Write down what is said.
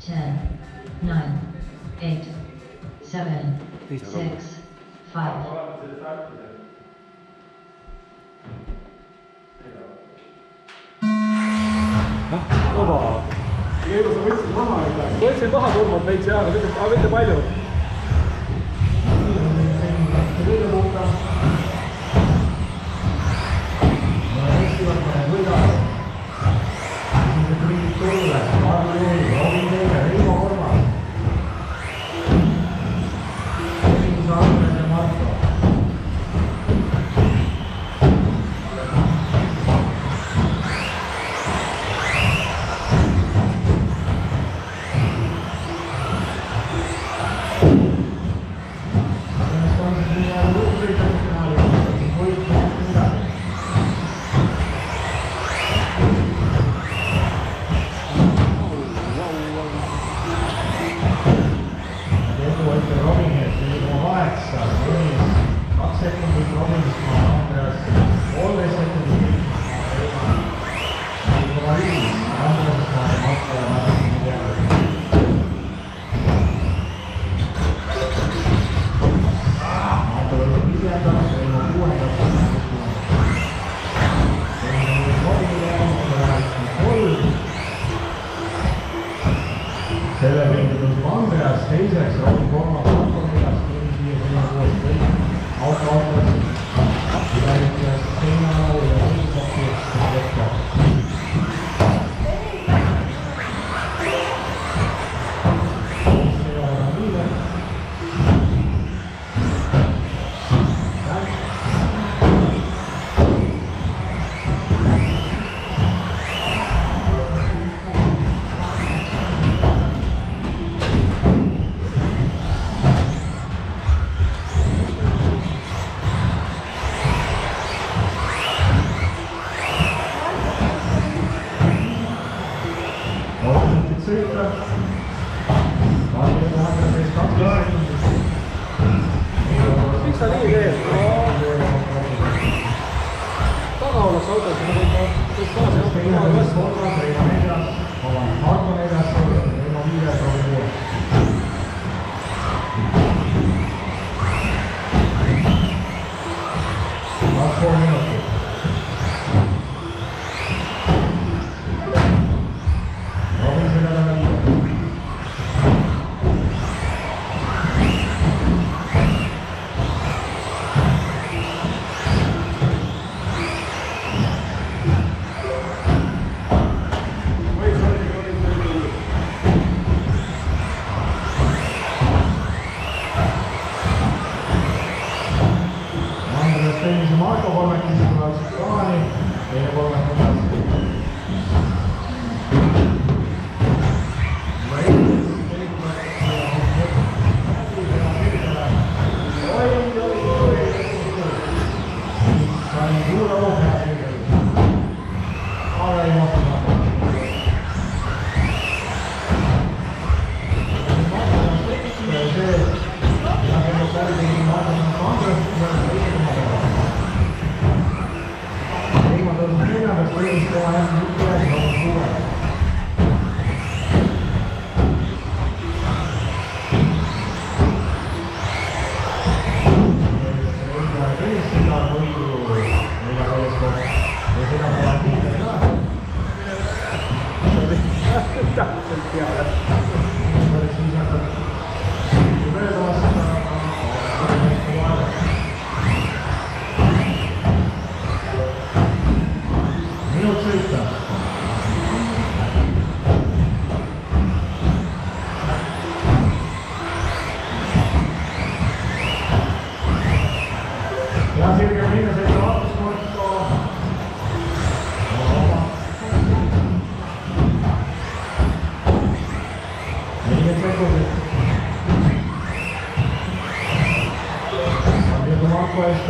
10, 9, 8, 7, 6, 5. Vaba. Eero, sa võtsid maha midagi? Võtsin maha turvad veits jah, aga mitte palju. Kõige puhta. Hästivad mõned võidavad. Nüüd mingid tulle. Marju Jooni, Robin Teine, Riimo Kormas. Esimese Andres ja Marko. Selle pingutus Andreas teiseks, Robin Kormas, Marko Milas, Künsi ja Sina Kuus kõik autos. Järgmises Seinau ja Riigikohti Lekko. Sõita. Marko Milas sees 20 sekundit. Miks sa nii teed? Taga oleks autos, kui ma võin kaasa jah. Teine tõus kolmas, Reino neljas, Marko neljas, Reino viies, Robin kuues. Last 4 minutit. Robin sellele viies. Teise Marko kolmekesi tulevad plaani, teine kolmekesi. Sain suure ohjad. Aga ei mahtu mahtu. Täpselt peale. Minut sõita. Ja sirge minna sõita vaatuskohta. Marko ees